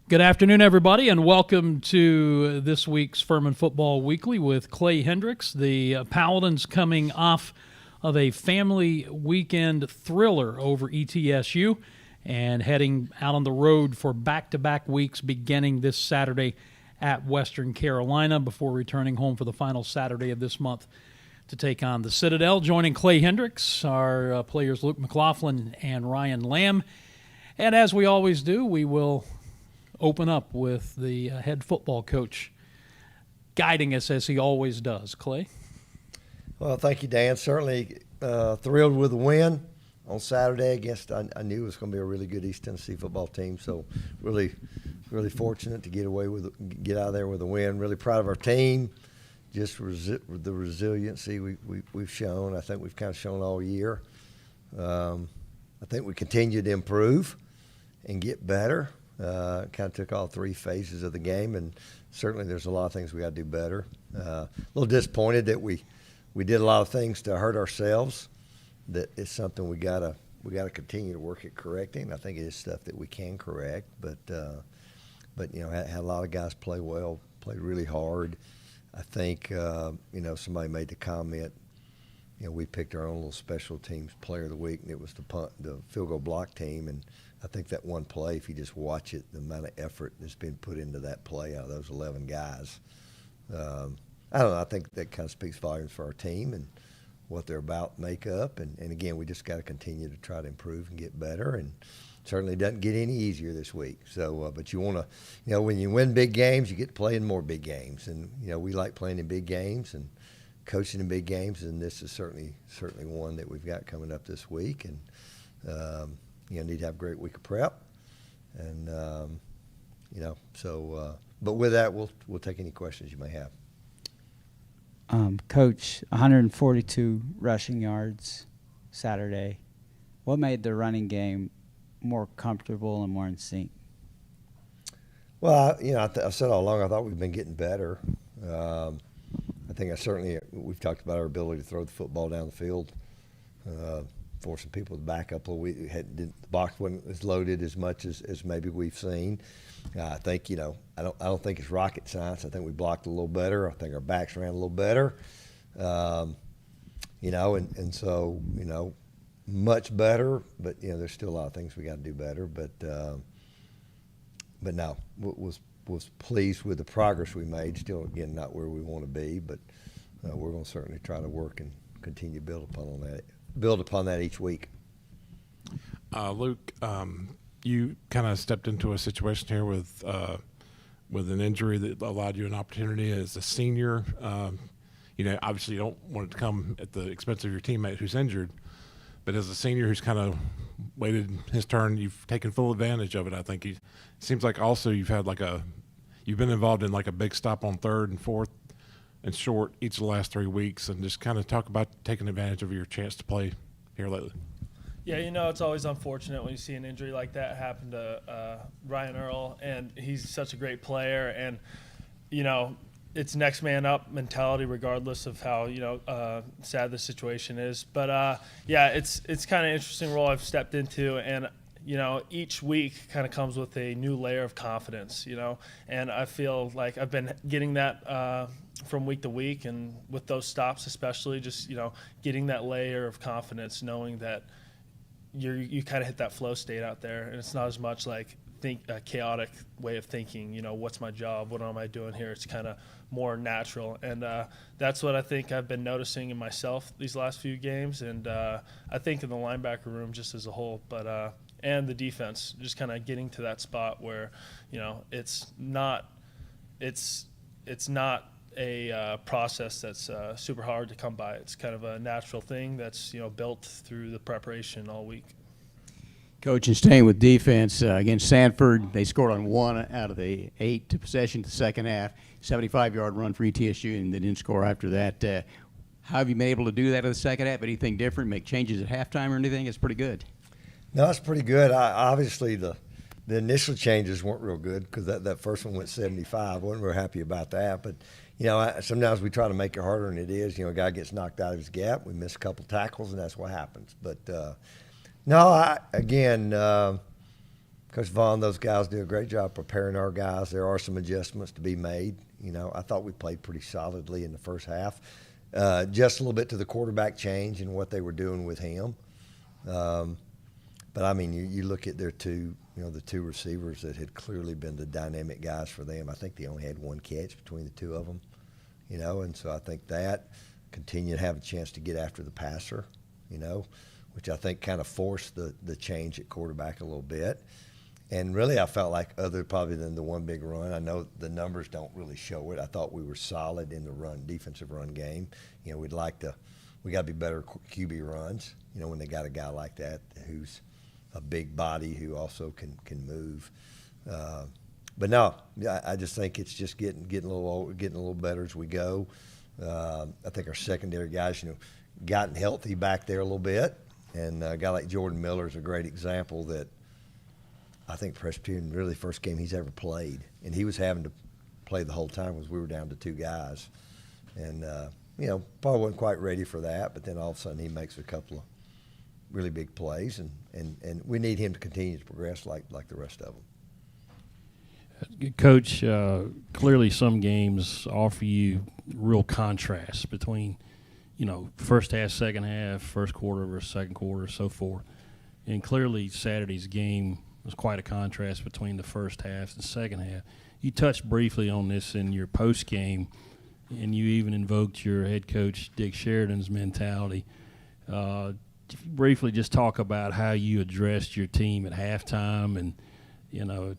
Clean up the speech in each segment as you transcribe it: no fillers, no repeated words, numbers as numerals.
Good afternoon, everybody, and welcome to this week's Furman Football Weekly with Clay Hendricks. The Paladins coming off of a family weekend thriller over ETSU and heading out on the road for back-to-back weeks beginning this Saturday at Western Carolina before returning home for the final Saturday of this month to take on the Citadel. Joining Clay Hendricks are players Luke McLaughlin and Ryan Lamb. And as we always do, we will open up with the head football coach guiding us as he always does. Clay? Well, thank you, Dan. Certainly thrilled with the win on Saturday against, I knew it was going to be a really good East Tennessee football team, so really fortunate to get out of there with a win. Really proud of our team, just the resiliency we've shown. I think we've kind of shown all year. I think we continue to improve and get better. Kind of took all three phases of the game, and certainly there's a lot of things we got to do better. A little disappointed that we did a lot of things to hurt ourselves. That is something we gotta continue to work at correcting. I think it is stuff that we can correct, but had a lot of guys play well, played really hard. I think somebody made the comment. We picked our own little special teams player of the week, and it was the field goal block team. And I think that one play, if you just watch it, the amount of effort that's been put into that play out of those 11 guys, I don't know. I think that kind of speaks volumes for our team and what they're about, makeup. And again, we just got to continue to try to improve and get better. And certainly doesn't get any easier this week. So, but you want to, when you win big games, you get to play in more big games. And, we like playing in big games and coaching in big games, and this is certainly one that we've got coming up this week, and need to have a great week of prep, and but with that, we'll take any questions you may have. Coach, 142 rushing yards Saturday. What made the running game more comfortable and more in sync? Well, I said all along I thought we've been getting better. I think we've talked about our ability to throw the football down the field, forcing people to back up a little. The box wasn't as loaded as much as maybe we've seen. I think, I don't think it's rocket science. I think we blocked a little better. I think our backs ran a little better, and so, much better, but, there's still a lot of things we got to do better. But no, was pleased with the progress we made. Still, again, not where we want to be, but we're going to certainly try to work and continue to build upon that each week. Luke, you kind of stepped into a situation here with an injury that allowed you an opportunity as a senior. Obviously you don't want it to come at the expense of your teammate who's injured, but as a senior who's kind of waited his turn, you've taken full advantage of it. I think it seems like also you've been involved in like a big stop on third and fourth and short each of the last 3 weeks, and just kind of talk about taking advantage of your chance to play here lately. Yeah, it's always unfortunate when you see an injury like that happen to Ryan Earl, and he's such a great player, and it's next man up mentality regardless of how sad the situation is. But it's kind of an interesting role I've stepped into, and each week kind of comes with a new layer of confidence, and I feel like I've been getting that from week to week, and with those stops especially, just getting that layer of confidence, knowing that you kind of hit that flow state out there, and it's not as much like a chaotic way of thinking, what's my job, what am I doing here? It's kind of more natural, and that's what I think I've been noticing in myself these last few games, and I think in the linebacker room just as a whole, but and the defense, just kind of getting to that spot where it's not a process that's super hard to come by. It's kind of a natural thing that's built through the preparation all week. Coach, and staying with defense, against Sanford, they scored on 1 out of the 8 possessions the second half, 75-yard run for ETSU, and they didn't score after that. How have you been able to do that in the second half? Anything different, make changes at halftime or anything? It's pretty good. No, it's pretty good. Obviously, the initial changes weren't real good because that first one went 75. Wasn't real happy about that. But, sometimes we try to make it harder than it is. A guy gets knocked out of his gap. We miss a couple tackles, and that's what happens. But, no, kind Coach Vaughn, those guys do a great job preparing our guys. There are some adjustments to be made. I thought we played pretty solidly in the first half. Just a little bit to the quarterback change and what they were doing with him. But I mean, you look at their the two receivers that had clearly been the dynamic guys for them. I think they only had one catch between the two of them, and so I think that continue to have a chance to get after the passer, which I think kind of forced the change at quarterback a little bit. And really, I felt like other probably than the one big run. I know the numbers don't really show it. I thought we were solid in the defensive run game. We got to be better QB runs. When they got a guy like that who's a big body who also can move. But no, I just think it's just getting a little better as we go. I think our secondary guys, gotten healthy back there a little bit, and a guy like Jordan Miller is a great example that. I think Presbyterian really the first game he's ever played, and he was having to play the whole time because we were down to two guys, and probably wasn't quite ready for that. But then all of a sudden he makes a couple of really big plays, and we need him to continue to progress like the rest of them. Coach, clearly some games offer you real contrast between, first half, second half, first quarter versus second quarter, so forth, and clearly Saturday's game was quite a contrast between the first half and second half. You touched briefly on this in your post game, and you even invoked your head coach Dick Sheridan's mentality. Briefly, just talk about how you addressed your team at halftime, and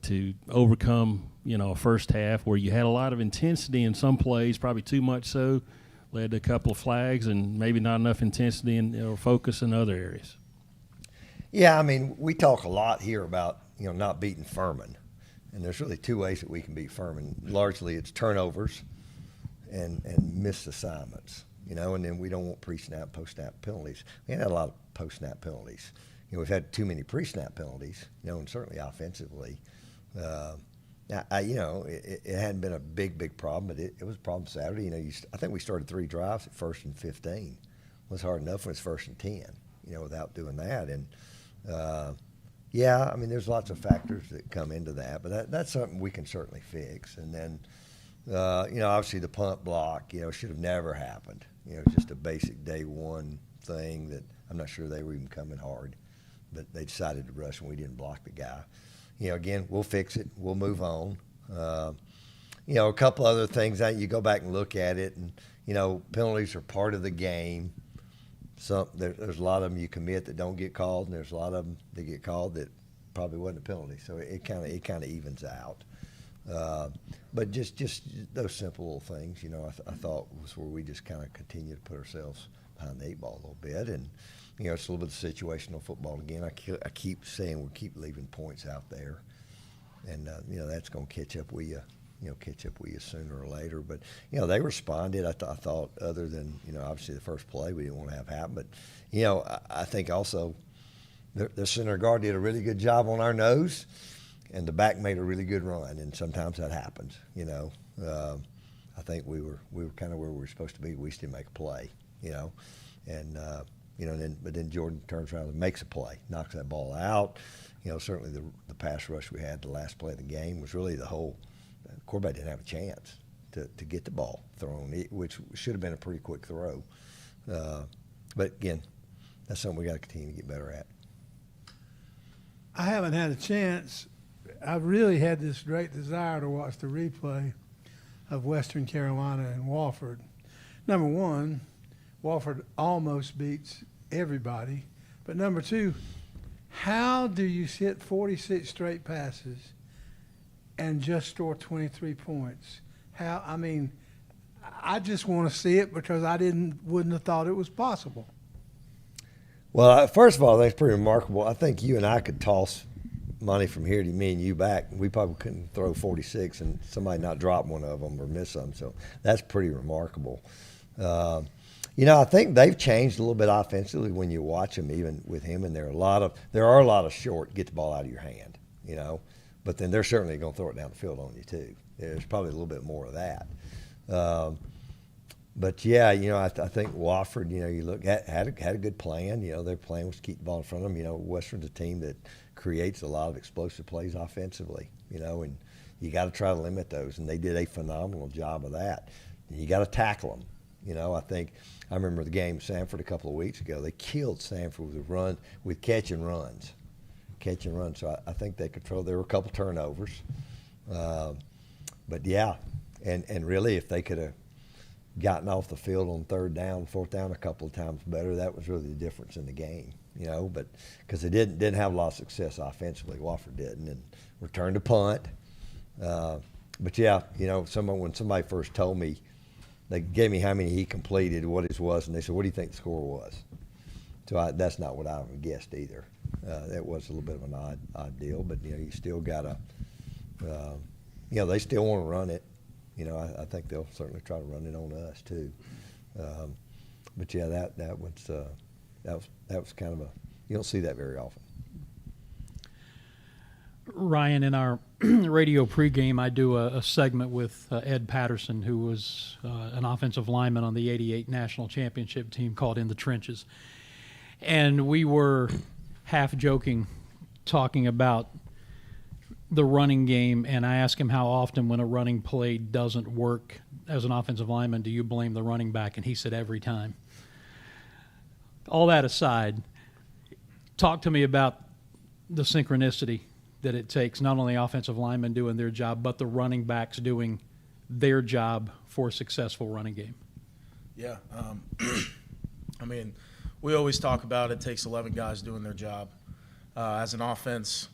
to overcome a first half where you had a lot of intensity in some plays, probably too much so, led to a couple of flags, and maybe not enough intensity or focus in other areas. Yeah, I mean, we talk a lot here about, not beating Furman. And there's really two ways that we can beat Furman. Largely it's turnovers and missed assignments, and then we don't want pre-snap, post-snap penalties. We ain't had a lot of post-snap penalties. We've had too many pre-snap penalties, and certainly offensively. It hadn't been a big problem, but it was a problem Saturday. I think we started 3 drives at 1st and 15. It was hard enough when it's 1st and 10, without doing that. And, there's lots of factors that come into that, but that's something we can certainly fix. And then, obviously the punt block, should have never happened. Just a basic day one thing that I'm not sure they were even coming hard, but they decided to rush and we didn't block the guy. Again, we'll fix it. We'll move on. A couple other things that you go back and look at it, and, penalties are part of the game. There's a lot of them you commit that don't get called, and there's a lot of them that get called that probably wasn't a penalty. So it kind of evens out. But just those simple little things, I thought was where we just kind of continue to put ourselves behind the 8 ball a little bit. And it's a little bit of situational football again. I keep saying we keep leaving points out there, and that's going to catch up with you. Catch up with you sooner or later. But, they responded. I thought other than, obviously the first play we didn't want to have happen. But, I think also the center guard did a really good job on our nose, and the back made a really good run. And sometimes that happens, I think we were kind of where we were supposed to be. We just didn't make a play, And, but then Jordan turns around and makes a play, knocks that ball out. Certainly the pass rush we had the last play of the game was really the whole – quarterback didn't have a chance to get the ball thrown, which should have been a pretty quick throw. But, again, that's something we got to continue to get better at. I haven't had a chance. I've really had this great desire to watch the replay of Western Carolina and Wofford. Number one, Wofford almost beats everybody. But number two, how do you hit 46 straight passes and just score 23 points? I just want to see it because I wouldn't have thought it was possible. Well, first of all, I think it's pretty remarkable. I think you and I could toss money from here to me and you back. We probably couldn't throw 46 and somebody not drop one of them or miss them. So that's pretty remarkable. I think they've changed a little bit offensively when you watch them, even with him. And there are a lot of short, get the ball out of your hand, But then they're certainly going to throw it down the field on you too. There's probably a little bit more of that. But yeah, I think Wofford, you look had a good plan. Their plan was to keep the ball in front of them. Western's a team that creates a lot of explosive plays offensively, and you got to try to limit those, and they did a phenomenal job of that. And you got to tackle them. I remember the game Sanford a couple of weeks ago. They killed Sanford with catch and runs. So I think they controlled. There were a couple turnovers, but yeah, and really if they could have gotten off the field on third down, fourth down a couple of times better, that was really the difference in the game. But because they didn't have a lot of success offensively, Wofford didn't, and returned to punt. But yeah, when somebody first told me, they gave me how many he completed, what his was, and they said, "What do you think the score was?" So that's not what I would have guessed either. That was a little bit of an odd deal, but you still gotta, they still want to run it. I think they'll certainly try to run it on us too. But yeah, that was kind of you don't see that very often. Ryan, in our radio pregame, I do a segment with Ed Patterson, who was an offensive lineman on the '88 national championship team called In the Trenches. And we were half joking talking about the running game, and I asked him how often when a running play doesn't work as an offensive lineman, do you blame the running back? And he said every time. All that aside, talk to me about the synchronicity that it takes, not only offensive linemen doing their job, but the running backs doing their job for a successful running game. Yeah. We always talk about it takes 11 guys doing their job. As an offense,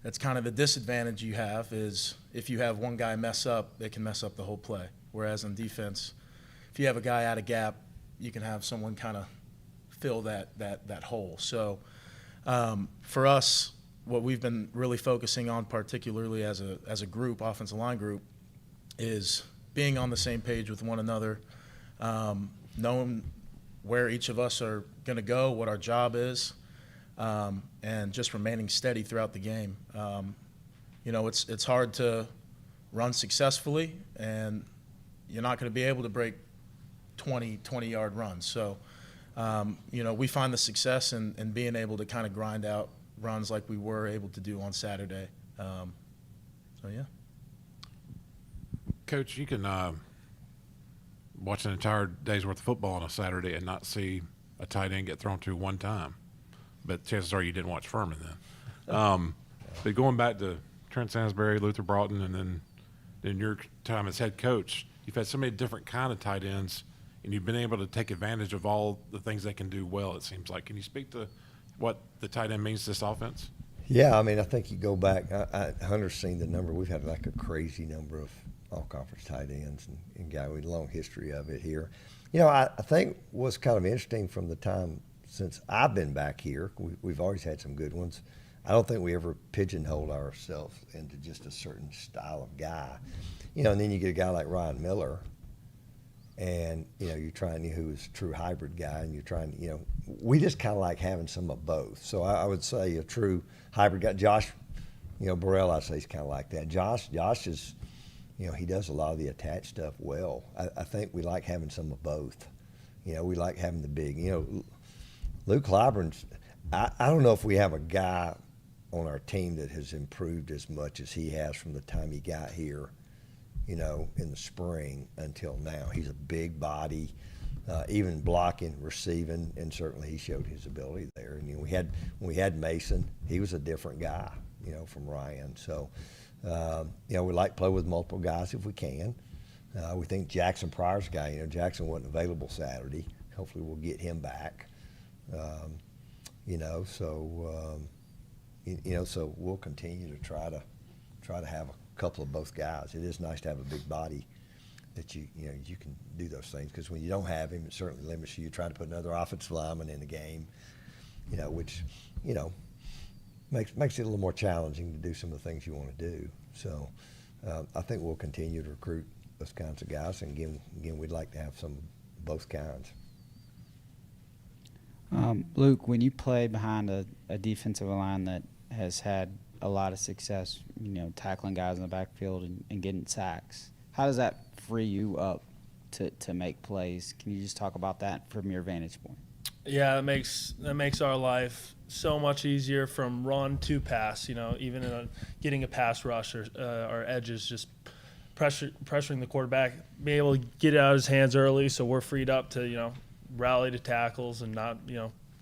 that's kind of the disadvantage you have is if you have one guy mess up, they can mess up the whole play. Whereas on defense, if you have a guy out of gap, you can have someone kind of fill that hole. So for us, what we've been really focusing on, particularly as a group, offensive line group, is being on the same page with one another, knowing where each of us are going to go, what our job is, and just remaining steady throughout the game. It's hard to run successfully, and you're not going to be able to break 20-yard runs. So, we find the success in being able to kind of grind out runs like we were able to do on Saturday. Yeah. Coach, you can watch an entire day's worth of football on a Saturday and not see a tight end get thrown to one time. But chances are you didn't watch Furman then. But going back to Trent Sansbury, Luther Broughton, and then in your time as head coach, you've had so many different kind of tight ends, and you've been able to take advantage of all the things they can do well, it seems like. Can you speak to what the tight end means to this offense? Yeah, I think you go back. Hunter's seen the number. We've had like a crazy number of all-conference tight ends and guy with a long history of it here. I think what's kind of interesting from the time since I've been back here, we've always had some good ones. I don't think we ever pigeonholed ourselves into just a certain style of guy. And then you get a guy like Ryan Miller, and, you're trying, who is a true hybrid guy, and you're trying, we just kind of like having some of both. So I would say a true hybrid guy. Josh, Burrell, I'd say he's kind of like that. Josh is, he does a lot of the attached stuff well. I think we like having some of both. We like having the big, Luke Clyburn's, I don't know if we have a guy on our team that has improved as much as he has from the time he got here, in the spring until now. He's a big body, even blocking, receiving, and certainly he showed his ability there. And when we had Mason, he was a different guy, from Ryan. So, we like to play with multiple guys if we can. We think Jackson Pryor's a guy. Jackson wasn't available Saturday. Hopefully we'll get him back. So we'll continue to try to have a couple of both guys. It is nice to have a big body that you can do those things, because when you don't have him, it certainly limits you. You try to put another offensive lineman in the game, which makes it a little more challenging to do some of the things you want to do. So I think we'll continue to recruit those kinds of guys, and again, we'd like to have some of both kinds. Luke, when you play behind a defensive line that has had a lot of success, tackling guys in the backfield and getting sacks, how does that free you up to make plays? Can you just talk about that from your vantage point? Yeah, that makes our life so much easier from run to pass. Even in getting a pass rush or edges, just pressuring the quarterback, being able to get it out of his hands early, so we're freed up to rally to tackles and not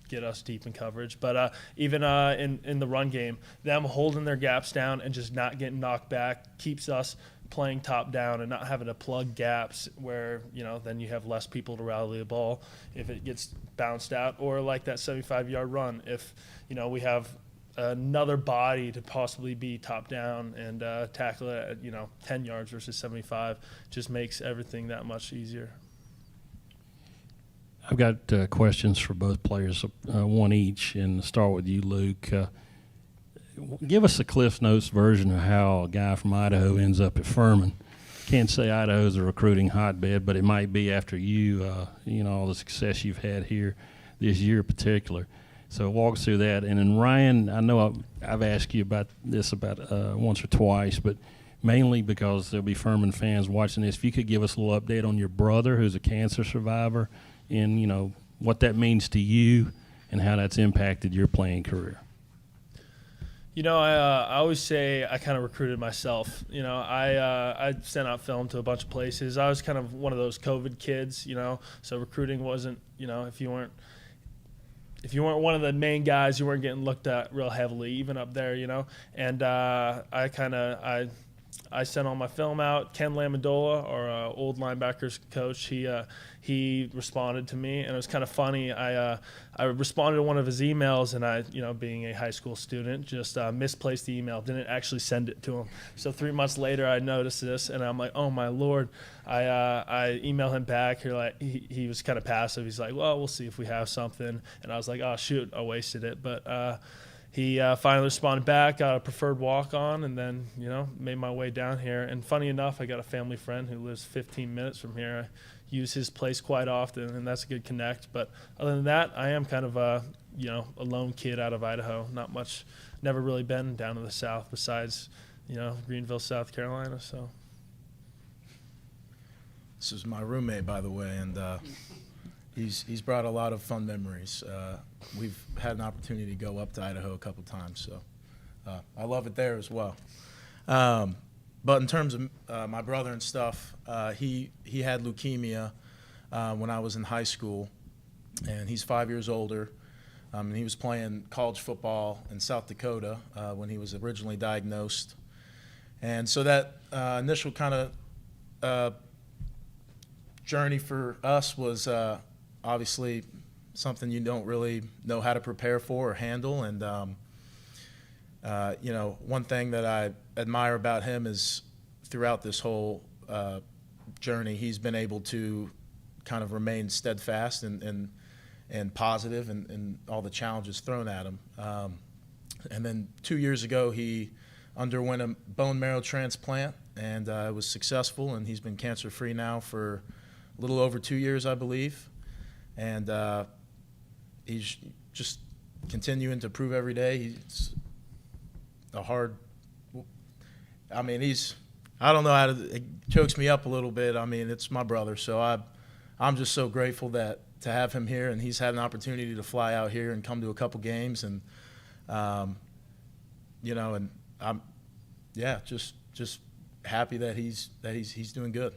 get us deep in coverage. But even in the run game, them holding their gaps down and just not getting knocked back keeps us playing top down and not having to plug gaps where then you have less people to rally the ball if it gets bounced out, or like that 75-yard run if we have another body to possibly be top down and tackle it at 10 yards versus 75. Just makes everything that much easier. I've got questions for both players, one each, and start with you, Luke. Give us a Cliff Notes version of how a guy from Idaho ends up at Furman. Can't say Idaho's a recruiting hotbed, but it might be after all the success you've had here this year in particular. So walk us through that. And then Ryan, I know I've asked you about this once or twice, but mainly because there'll be Furman fans watching this. If you could give us a little update on your brother, who's a cancer survivor, and what that means to you and how that's impacted your playing career. I always say I kind of recruited myself. I sent out film to a bunch of places. I was kind of one of those COVID kids, so recruiting wasn't, if you weren't one of the main guys, you weren't getting looked at real heavily, even up there, And I sent all my film out. Ken Lamandola, our old linebackers coach, he responded to me, and it was kind of funny. I responded to one of his emails, and I, being a high school student, just misplaced the email, didn't actually send it to him. So 3 months later, I noticed this, and I'm like, oh my Lord. I emailed him back. He was kind of passive. He's like, well, we'll see if we have something. And I was like, oh shoot, I wasted it. But he finally responded back, got a preferred walk-on, and then, made my way down here. And funny enough, I got a family friend who lives 15 minutes from here. I use his place quite often, and that's a good connect. But other than that, I am kind of a lone kid out of Idaho. Not much, never really been down to the South besides, Greenville, South Carolina. So this is my roommate, by the way, and he's brought a lot of fun memories. We've had an opportunity to go up to Idaho a couple times, so I love it there as well. But in terms of my brother and stuff, he had leukemia when I was in high school, and he's 5 years older. And he was playing college football in South Dakota when he was originally diagnosed. And so that initial kind of journey for us was obviously something you don't really know how to prepare for or handle. And, one thing that I admire about him is throughout this whole journey, he's been able to kind of remain steadfast and positive in all the challenges thrown at him. And then 2 years ago, he underwent a bone marrow transplant, and it was successful, and he's been cancer-free now for a little over 2 years, I believe. And he's just continuing to prove every day. He's a hard – I mean, I don't know how to – it chokes me up a little bit. I mean, it's my brother, so I'm just so grateful to have him here, and he's had an opportunity to fly out here and come to a couple games, and and I'm just happy that he's doing good.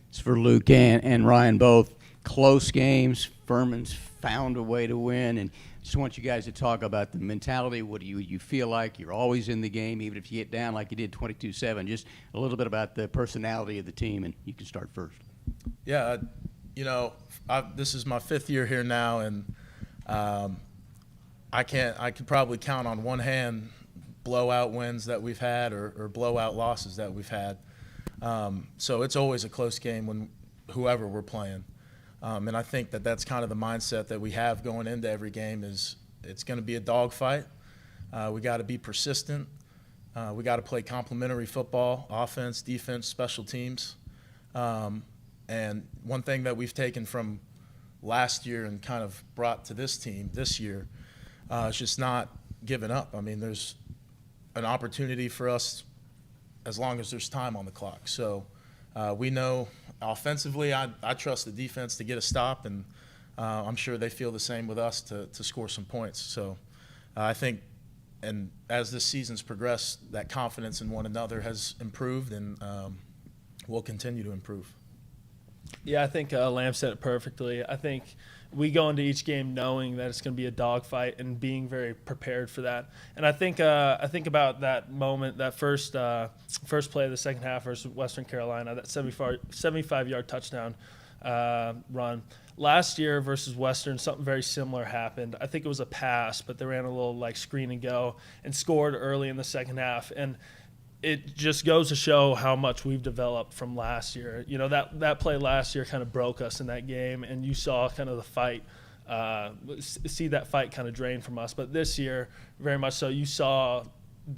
It's for Luke and Ryan both. Close games. Furman's found a way to win, and just want you guys to talk about the mentality. What do you feel like? You're always in the game, even if you get down like you did 22-7. Just a little bit about the personality of the team, and you can start first. Yeah, this is my 5th year here now, and I could probably count on one hand blowout wins that we've had or blowout losses that we've had. So it's always a close game when whoever we're playing. And I think that's kind of the mindset that we have going into every game is it's going to be a dogfight. We got to be persistent. We got to play complementary football, offense, defense, special teams. And one thing that we've taken from last year and kind of brought to this team this year is just not giving up. I mean, there's an opportunity for us as long as there's time on the clock. So we know offensively I trust the defense to get a stop, and I'm sure they feel the same with us to score some points. So I think, and as this season's progressed, that confidence in one another has improved and will continue to improve. Yeah, I think Lamb said it perfectly. I think we go into each game knowing that it's going to be a dogfight and being very prepared for that. And I think about that moment, that first play of the second half versus Western Carolina, that 75-yard touchdown run. Last year versus Western, something very similar happened. I think it was a pass, but they ran a little like screen and go and scored early in the second half. And it just goes to show how much we've developed from last year. You know, that play last year kind of broke us in that game, and you saw kind of the fight, see that fight kind of drain from us. But this year, very much so, you saw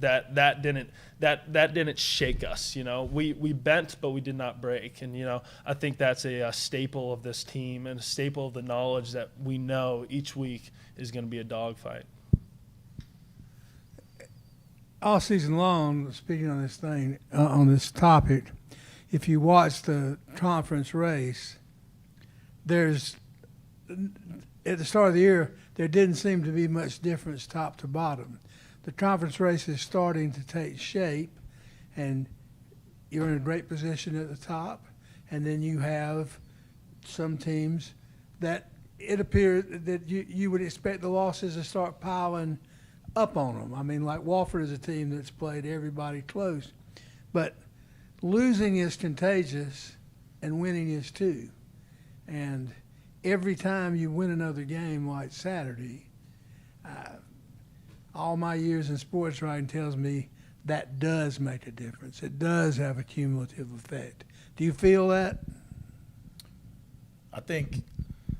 that didn't shake us. You know, we bent, but we did not break. And, you know, I think that's a staple of this team and a staple of the knowledge that we know each week is going to be a dogfight. All season long, speaking on this thing, on this topic, if you watch the conference race, at the start of the year, there didn't seem to be much difference top to bottom. The conference race is starting to take shape, and you're in a great position at the top, and then you have some teams that it appears that you would expect the losses to start piling up on them. I mean, like Wofford is a team that's played everybody close, but losing is contagious and winning is too. And every time you win another game like Saturday, all my years in sports writing tells me that does make a difference. It does have a cumulative effect. Do you feel that? I think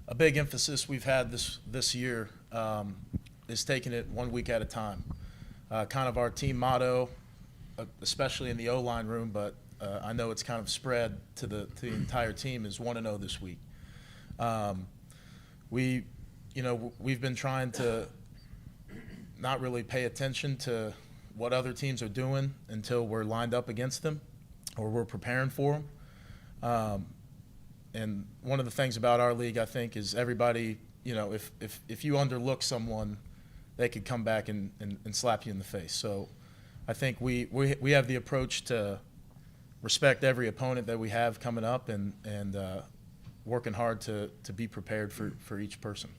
a big emphasis we've had this year is taking it 1 week at a time. Kind of our team motto, especially in the O-line room, but I know it's kind of spread to the entire team, is 1-0 this week. We've been trying to not really pay attention to what other teams are doing until we're lined up against them or we're preparing for them. And one of the things about our league, I think, is everybody, you know, if you underlook someone, they could come back and slap you in the face. So I think we have the approach to respect every opponent that we have coming up and working hard to be prepared for each person.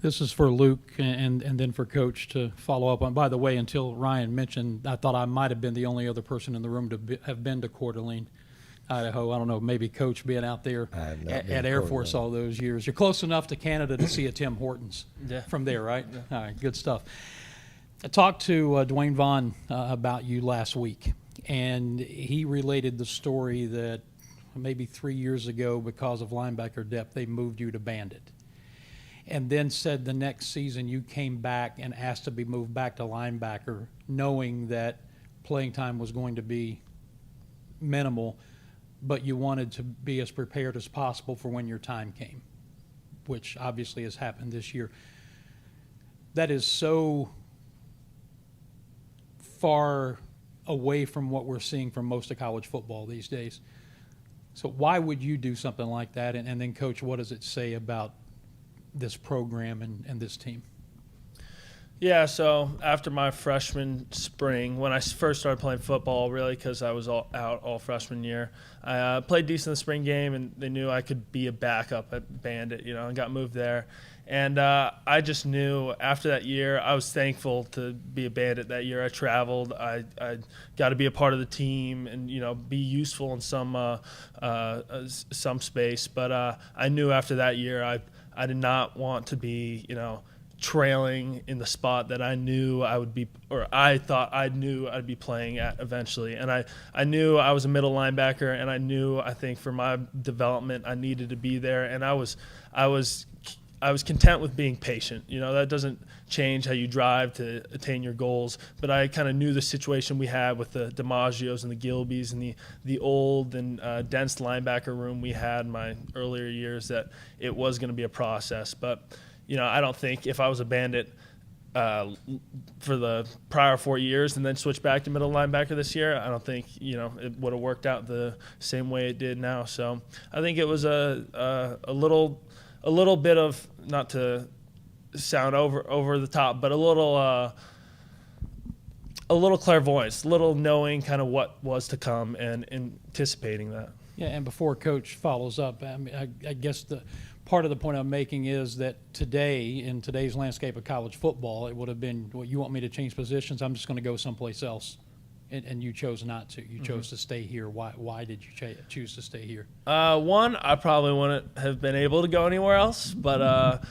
This is for Luke and then for Coach to follow up on. By the way, until Ryan mentioned, I thought I might have been the only other person in the room to have been to Coeur d'Alene, Idaho. I don't know, maybe Coach being out there at Air Force all those years. You're close enough to Canada to see a Tim Hortons from there, right? Yeah. All right, good stuff. I talked to Dwayne Vaughn about you last week, and he related the story that maybe 3 years ago, because of linebacker depth, they moved you to Bandit. And then said the next season you came back and asked to be moved back to linebacker, knowing that playing time was going to be minimal, but you wanted to be as prepared as possible for when your time came, which obviously has happened this year. That is so far away from what we're seeing from most of college football these days. So why would you do something like that? And then, Coach, what does it say about this program and this team? Yeah, so after my freshman spring, when I first started playing football, really, because I was out all freshman year, I played decent in the spring game, and they knew I could be a backup at Bandit, you know, and got moved there. And I just knew after that year, I was thankful to be a Bandit that year. I traveled. I got to be a part of the team and, you know, be useful in some space. But I knew after that year I did not want to be, you know, trailing in the spot that I knew I would be, or I thought I knew I'd be playing at eventually. And I knew I was a middle linebacker, and I think for my development, I needed to be there. And I was content with being patient. You know, that doesn't change how you drive to attain your goals. But I kind of knew the situation we had with the DiMaggios and the Gilbys and the old and dense linebacker room we had in my earlier years, that it was going to be a process. But, you know, I don't think if I was a Bandit for the prior 4 years and then switch back to middle linebacker this year, I don't think it would have worked out the same way it did now. So I think it was a little bit of, not to sound over the top, but a little clairvoyance, a little knowing kind of what was to come and anticipating that. Yeah, and before Coach follows up, I guess the part of the point I'm making is that today, in today's landscape of college football, it would have been, well, you want me to change positions? I'm just going to go someplace else. And you chose not to. You chose to stay here. Why did you choose to stay here? One, I probably wouldn't have been able to go anywhere else. But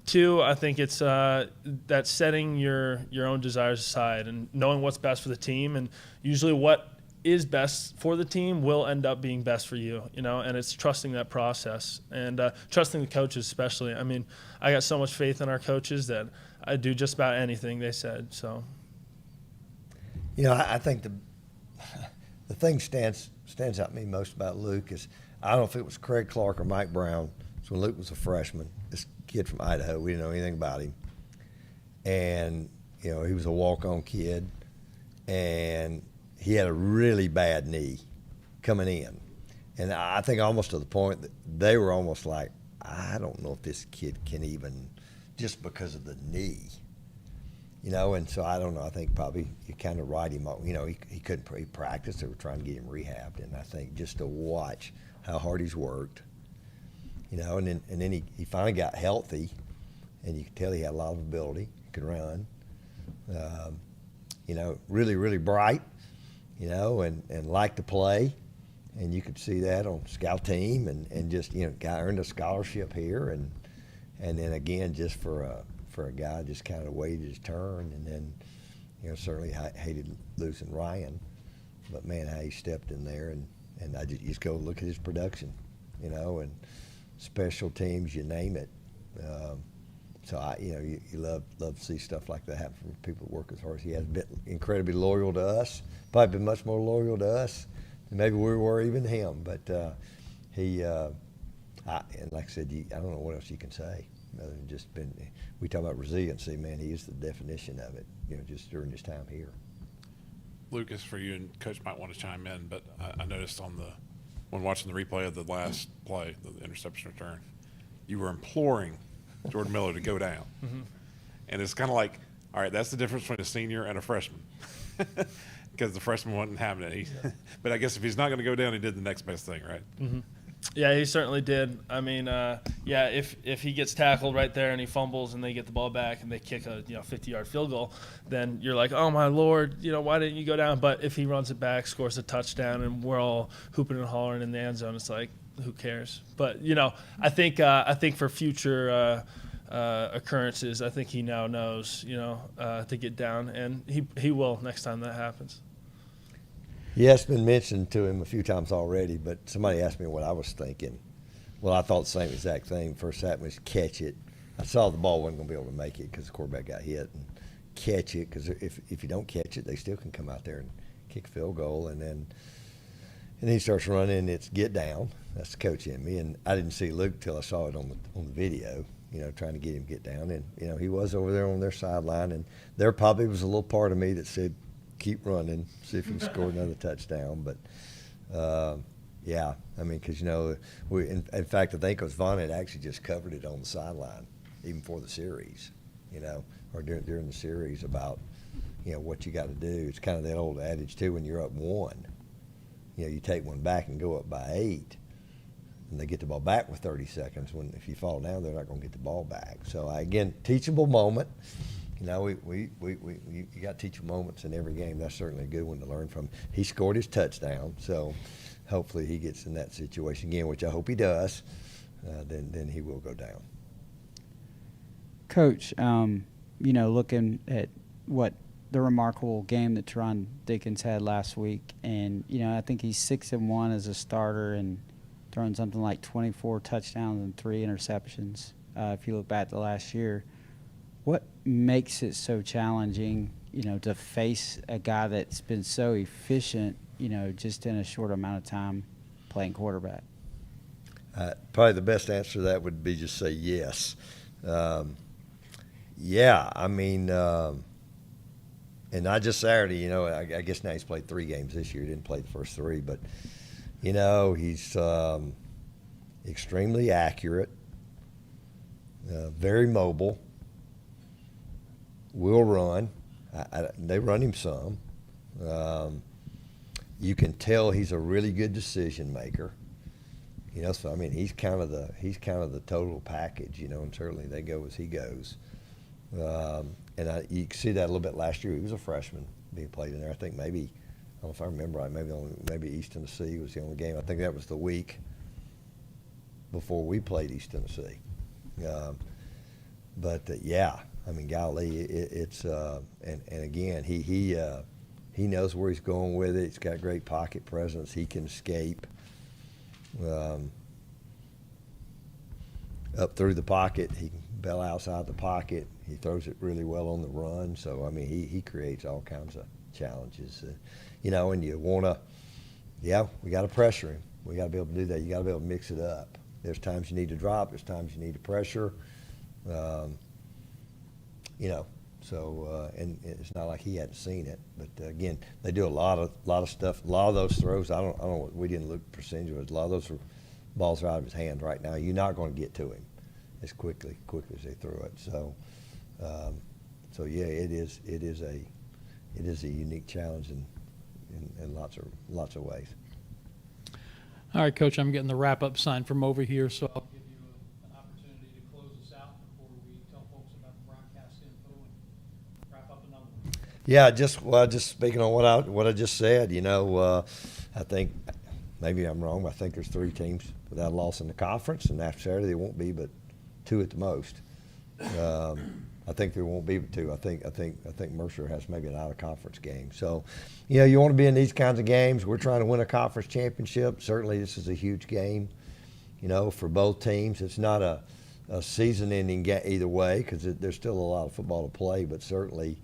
two, I think it's that setting your own desires aside and knowing what's best for the team. And usually what is best for the team will end up being best for you, and it's trusting that process and trusting the coaches especially. I mean, I got so much faith in our coaches that I do just about anything they said. So, I think the thing stands out to me most about Luke is, I don't know if it was Craig Clark or Mike Brown. So when Luke was a freshman, this kid from Idaho, we didn't know anything about him, and he was a walk-on kid, and he had a really bad knee coming in. And I think almost to the point that they were almost like, I don't know if this kid can even, just because of the knee. And so I don't know. I think probably you kind of write him up. He couldn't practice. They were trying to get him rehabbed. And I think just to watch how hard he's worked, and then he finally got healthy, and you could tell he had a lot of ability. He could run. Really, really bright. And liked to play, and you could see that on scout team, and just guy earned a scholarship here, and then again just for a guy just kind of waited his turn, and then certainly hated losing Ryan, but man, how he stepped in there, and I just go look at his production, and special teams, you name it. So you love to see stuff like that happen from people that work as hard as he has. Been incredibly loyal to us. Probably been much more loyal to us than maybe we were even him. But and like I said, I don't know what else you can say other than just been. We talk about resiliency, man. He is the definition of it. Just during his time here. Lucas, for you, and Coach might want to chime in, but I noticed when watching the replay of the last play, the interception return, you were imploring Jordan Miller to go down. Mm-hmm. And it's kind of like, all right, that's the difference between a senior and a freshman. Because the freshman wasn't having it. But I guess if he's not going to go down, he did the next best thing, right? Mm-hmm. Yeah, he certainly did. I mean, if he gets tackled right there and he fumbles and they get the ball back and they kick a 50-yard field goal, then you're like, oh my Lord, why didn't you go down? But if he runs it back, scores a touchdown, and we're all hooping and hollering in the end zone, it's like, who cares? But I think for future occurrences, I think he now knows to get down, and he will next time that happens. Yeah, it's been mentioned to him a few times already, but somebody asked me what I was thinking. Well, I thought the same exact thing. First happened was catch it. I saw the ball wasn't going to be able to make it because the quarterback got hit, and catch it, because if you don't catch it, they still can come out there and kick a field goal, and then he starts running. It's get down. That's the coach in me, and I didn't see Luke till I saw it on the video. Trying to get him to get down, and he was over there on their sideline, and there probably was a little part of me that said, keep running, see if you can score another touchdown. But yeah, I mean, because in fact, I think it was Vaughn had actually just covered it on the sideline, even for the series, or during the series about what you got to do. It's kind of that old adage too, when you're up 1, you take one back and go up by 8. And they get the ball back with 30 seconds. If you fall down, they're not going to get the ball back. So again, teachable moment. You got teachable moments in every game. That's certainly a good one to learn from. He scored his touchdown, so hopefully he gets in that situation again, which I hope he does. Then he will go down. Coach, looking at what the remarkable game that Teron Dickens had last week, and I think he's 6-1 as a starter and throwing something like 24 touchdowns and 3 interceptions. If you look back to last year, what makes it so challenging, to face a guy that's been so efficient, just in a short amount of time playing quarterback? Probably the best answer to that would be just say yes. Yeah, I mean, and not just Saturday. You know, I guess now he's played 3 games this year. He didn't play the first 3, but you know, he's extremely accurate, very mobile. Will run. They run him some. You can tell he's a really good decision maker. You know, so I mean, he's kind of the total package. You know, and certainly they go as he goes. And you can see that a little bit last year. He was a freshman being played in there. I think maybe, I don't know if I remember right, maybe East Tennessee was the only game. I think that was the week before we played East Tennessee. Yeah, I mean, golly, it's and again, he knows where he's going with it. He's got great pocket presence. He can escape up through the pocket. He can bail outside the pocket. He throws it really well on the run. So, I mean, he creates all kinds of challenges. You know, and you want to, we got to pressure him. We got to be able to do that. You got to be able to mix it up. There's times you need to drop. There's times you need to pressure. You know, so and it's not like he hadn't seen it. But again, they do a lot of stuff. A lot of those throws, I don't know. We didn't look at percentage, but a lot of those balls are out of his hand right now. You're not going to get to him as quickly as they throw it. So yeah, it is a unique challenge in lots of ways. All right, Coach, I'm getting the wrap-up sign from over here, so I'll give you an opportunity to close us out before we tell folks about the broadcast info and wrap up another one. Yeah, just speaking on what I just said, you know, I think maybe I'm wrong, but I think there's 3 teams without a loss in the conference, and after Saturday there won't be but 2 at the most. I think there won't be but 2. I think Mercer has maybe an out-of-conference game. So, you know, you want to be in these kinds of games. We're trying to win a conference championship. Certainly, this is a huge game, you know, for both teams. It's not a season-ending game either way because there's still a lot of football to play. But certainly,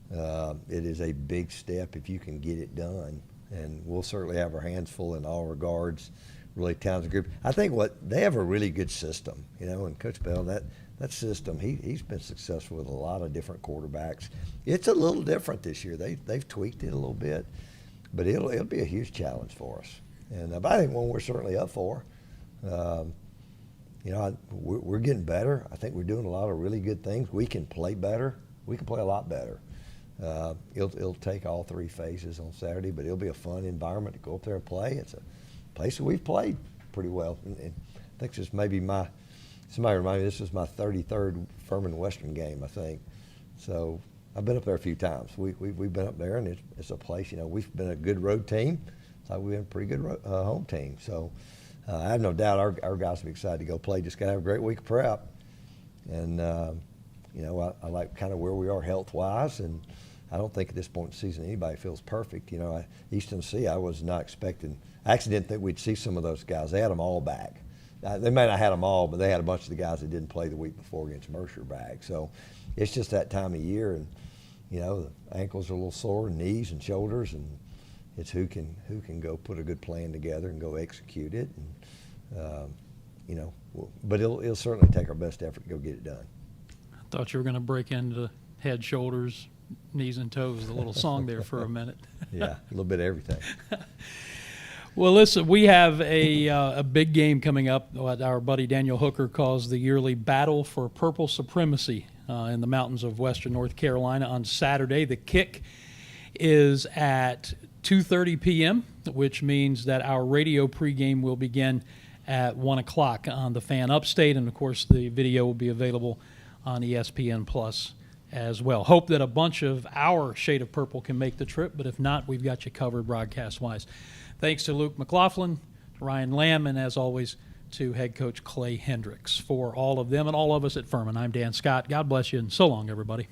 it is a big step if you can get it done. And we'll certainly have our hands full in all regards. Really talented group. I think they have a really good system, you know. And Coach Bell, that system, he's been successful with a lot of different quarterbacks. It's a little different this year. They've tweaked it a little bit, but it'll be a huge challenge for us. And but I think one we're certainly up for. You know, we're getting better. I think we're doing a lot of really good things. We can play better. We can play a lot better. It'll take all 3 phases on Saturday, but it'll be a fun environment to go up there and play. It's a place that we've played pretty well. And I think this maybe somebody reminded me, this was my 33rd Furman Western game, I think. So I've been up there a few times. We've been up there, and it's a place, you know, we've been a good road team. It's like we've been a pretty good home team. So I have no doubt our guys will be excited to go play. Just got to have a great week of prep. And, you know, I like kind of where we are health-wise, and I don't think at this point in the season anybody feels perfect. You know, East Tennessee, I was not expecting. I actually didn't think we'd see some of those guys. They had them all back. They may not have them all, but they had a bunch of the guys that didn't play the week before against Mercer back. So it's just that time of year, and you know the ankles are a little sore, and knees and shoulders, and it's who can go put a good plan together and go execute it. And you know, but it'll certainly take our best effort to go get it done. I thought you were going to break into head, shoulders, knees, and toes, the little song there for a minute. Yeah, a little bit of everything. Well, listen, we have a big game coming up, what our buddy Daniel Hooker calls the yearly Battle for Purple Supremacy in the mountains of western North Carolina on Saturday. The kick is at 2:30 p.m., which means that our radio pregame will begin at 1 o'clock on the Fan Upstate, and, of course, the video will be available on ESPN Plus as well. Hope that a bunch of our shade of purple can make the trip, but if not, we've got you covered broadcast-wise. Thanks to Luke McLaughlin, to Ryan Lamb, and as always, to head coach Clay Hendricks. For all of them and all of us at Furman, I'm Dan Scott. God bless you, and so long, everybody.